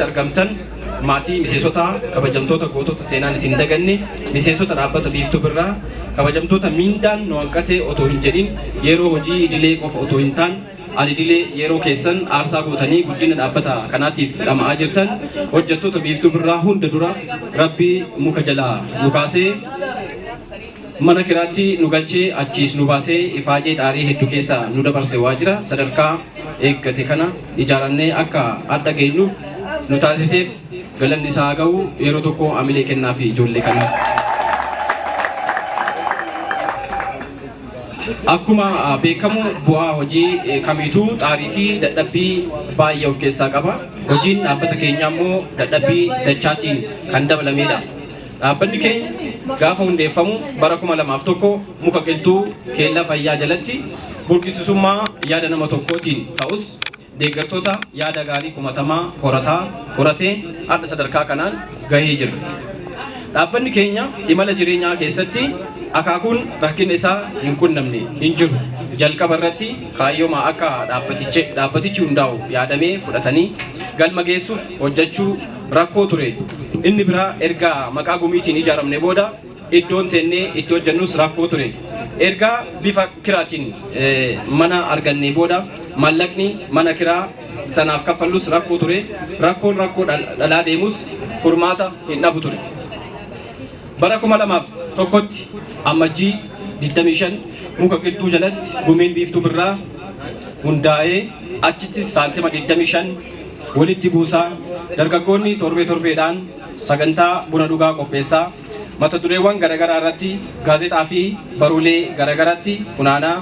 argamtan maatii miseensota kabajamtoota gootota seenaan isin daganne miseensota dhaabbata biiftuu birraa kabajamtoota mindaan nu hanqate otoo hin jedhin yeroo hojii idilee qofa otoo hin taane alidilee yeroo keessan aarsaa gootanii guddina dhaabbata kanaatiif dhama'aa jirtan hojjettoota biiftuu birraa hunda dura rabbii muka jalaa nu kaasee mana kiraatti nu galchee achiis nu baasee ifaajee xaarii hedduu keessa nu dabarse waajjira sadarkaa eeggate kana ijaarannee akka adda geenyuuf nu taasiseef galanni isaa ga'u yeroo tokko amilee kennaa fi ijoollee kanaaf. Akkuma beekamu bu'aa hojii kamiituu xaarii fi dadhabbii baay'ee of keessaa qaba. Hojiin dhaabbata keenyaa immoo dadhabbii dachaatiin kan dabalamedha. Dhaabbanni keenya gaafa hundeeffamu bara 2001 muka qilxuu keellaa fayyaa jalatti burqisiisummaa yaada nama tokkootiin ta'us deeggartoota yaada gaarii kumatamaa horatee adda sadarkaa kanaan gahee jira. Dhaabbanni keenya imala jireenyaa keessatti akaakuun rakkina isaa hin qunnamne hin jiru. Jalqaba irratti kaayyooma akka dhaabbatichi hundaa'u yaadamee fudhatanii galma geessuuf hojjechuu rakkoo ture. Inni biraa erga maqaa gumiitiin ijaaramne booda iddoon teennee itti hojjennus rakkoo ture. Erga bifa kiraatiin mana arganne booda mallaqni mana kiraa sanaaf kaffallus rakkoo ture. Rakkoon rakkoo dhalaa deemus furmaata hin dhabu ture. Bara 2001tti ammajjii 25 muka qilxuu jalatti gumiin biiftuu birraa hundaa'ee achitti saantima 25 walitti buusaa dargaggoonni torbeedhaan sagantaa buna dhugaa qopheessaa mata dureewwan garaagaraa irratti gaazexaa fi baruulee garaagaraatti funaanaa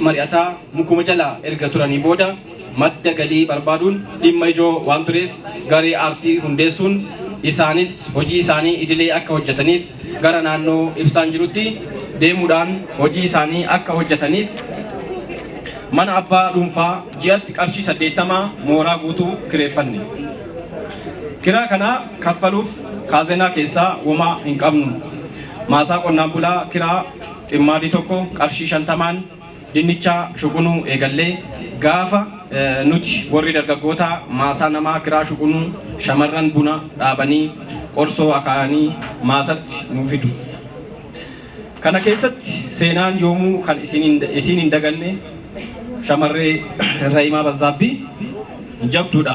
mari'ataa mukuma jala erga turanii booda madda galii barbaaduun dhimma ijoo waan tureef garee aartii hundeessuun isaanis hojii isaanii idilee akka hojjetaniif gara naannoo ibsaan jirutti deemuudhaan hojii isaanii akka hojjetaniif mana abbaa dhuunfaa ji'atti qarshii 80 mooraa guutuu kireeffanne. Kiraa kana kaffaluuf kaazenaa keessaa womaa hin qabnu. Maasaa qonnaan bulaa kiraa ximmaadii tokko qarshii 50 dinnicha shuqunuu eegallee gaafa nuti warri dargaggoota maasaa namaa kiraa shuqunuu shamarran buna dhaabanii qorsoo akaa'anii maasatti nu fidu. Kana keessatti seenaan yoomuu kan isin hin daganne shamarree Raayimaa Bazzaabbii jabduudha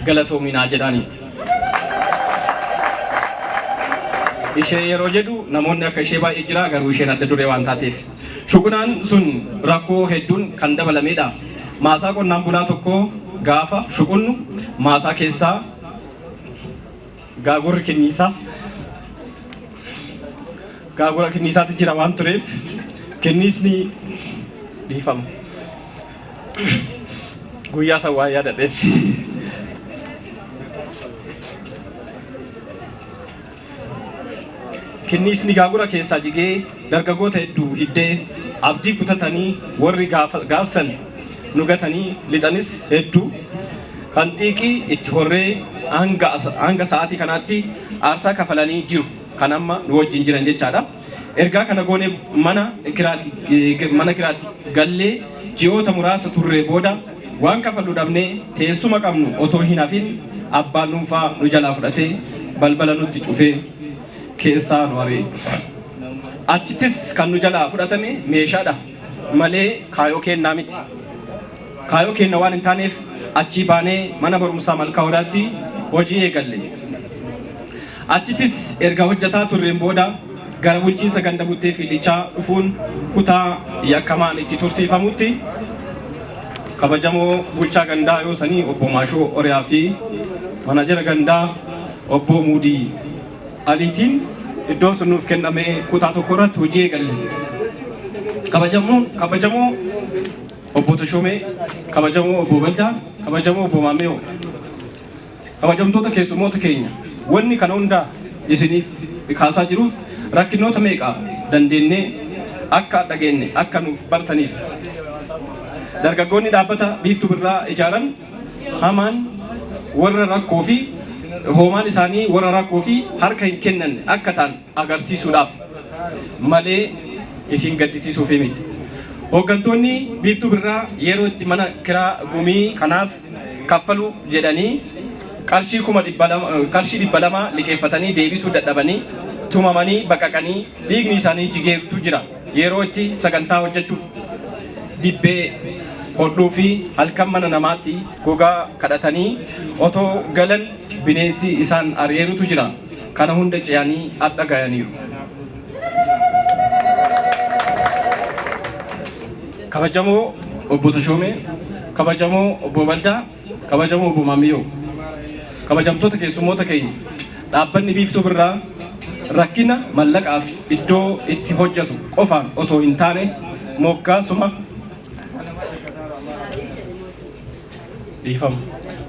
galatoominaa jedhani. Ishee yeroo jedhu namoonni akka ishee baay'ee jira garuu isheen adda duree waan taateef. Shuqunaan sun rakkoo hedduun kan dabalamedha. Maasaa qonnaan bulaa tokko gaafa shuqunnu maasaa keessaa gaagura kinniisaatti jira waan tureef kinniisni dhiifama. Guyyaa san waan yaadadheef. Kinniisni gaagura keessaa jigee dargaggoota hedduu hiddee abdii kutatanii warri gaafsan nugatanii lixanis hedduu kan xiiqii itti horree hanga sa'aatii kanaatti aarsaa kafalanii jiru kan amma nu wajjin jiran jechaadha. Ergaa kana goone mana kiraatti gallee ji'oota muraasa turree booda waan kafaluu dhabnee teessuma qabnu otoo hin hafin abbaan dhuunfaa nu jalaa fudhatee balbala nutti cufee keessaa nu aree. Achittis kan nu jalaa fudhatame meeshaadha malee kaayoo kennaa miti. Kaayoo kenna waan hin taaneef achii baanee mana barumsaa Malkaa Odaatti hojii eegalle. Achittis erga hojjetaa turreen booda gara bulchiinsa ganda buttee fiidichaa dhufuun kutaa yakkamaan itti tursiifamutti kabajamoo bulchaa gandaa yoo sanii obbo Maashoo Oriyaa fi manajara gandaa obbo Muudii Aliitiin iddoon sun nuuf kennamee kutaa tokko irratti hojii eegalle. Kabajamoo obbo Tashomee, kabajamoo obbo Baldaa, kabajamoo obbo Maameeoo. Kabajamtoota keessummoota keenya wanni kana hundaa isiniif kaasaa jiruuf rakkinoota meeqa dandeenyee akka dhageenye akka nuuf bartaniif. Dargaggoonni dhaabbata biiftuu birraa ijaaran hamaan warra rakkoo fi hoomaan isaanii warra rakkoo fi harka hin kennanne akka ta'an agarsiisuudhaaf malee isin gaddisiisuuf miti. Hooggantoonni biiftuu birraa yeroo itti mana kiraa gumii kanaaf kaffalu jedhanii qarshii 200 liqeeffatanii deebisuu dadhabanii tumamanii baqaqanii dhiigni isaanii jigeerutu jira. Yeroo itti sagantaa hojjechuuf dibbee hodhuu fi halkan mana namaatti gogaa kadhatanii otoo galan bineensi isaan ari'eerutu jira. Kana hunda ce'anii adda ga'aniiru. Kabajamoo obbo Tashoomee, kabajamoo obbo Baldaa, kabajamoo obbo Maamiyoo, kabajamtoota keessummoota keenya, dhaabbanni Biiftuu Birraa rakkina mallaqaaf iddoo itti hojjetu qofaan otoo hin taane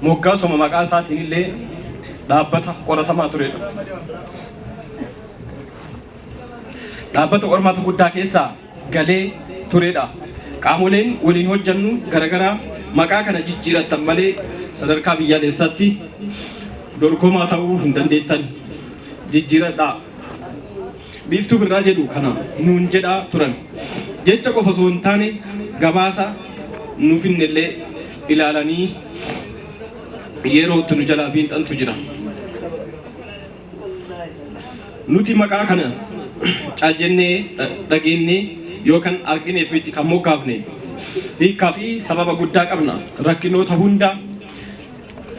moggaasuma maqaa isaatiin illee dhaabbata qoratamaa turedha. Dhaabbata qormaata guddaa keessaa galee turedha. Qaamoleen waliin hojjannu garagaraa maqaa kana jijjiiratan malee sadarkaa biyyaalessaatti dorgomaa ta'uu hin dandeettan. Jijjiiradhaa. Biiftuu Birraa jedhu kana nuun jedhaa turan. Jecha qofa osoo hin taane gabaasa nuuf illee ilaalanii yeroo itti nu jalaa biinxantu jira. Nuti maqaa kana caljennee dhageenyee yookaan argineef miti kan moggaafne hiikaa fi sababa guddaa qabna. Rakkinoota hunda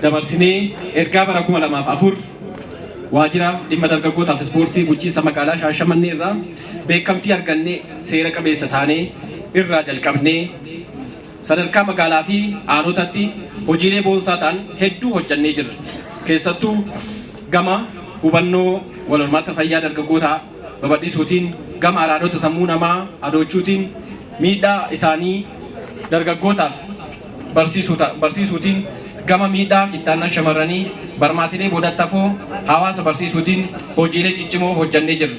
dabarsinee ergaa bara 2004 waajjira dhimma dargaggootaaf ispoortii bulchiinsa magaalaa Shaashamannee irraa beekamtii argannee seera qabeessa taanee irraa jalqabnee sadarkaa magaalaa fi aanotatti hojiilee boonsaa ta'an hedduu hojjannee jirra. Keessattuu gama hubannoo wal hormaata fayyaa dargaggootaa babal'isuutiin, gama araadota sammuu namaa adoochuutiin, miidhaa isaanii dargaggootaaf barsiisuutiin, gama miidhaa kittaannaa shamarranii barmaatilee boodattafoo hawaasa barsiisuutiin hojiilee ciccimoo hojjannee jirra.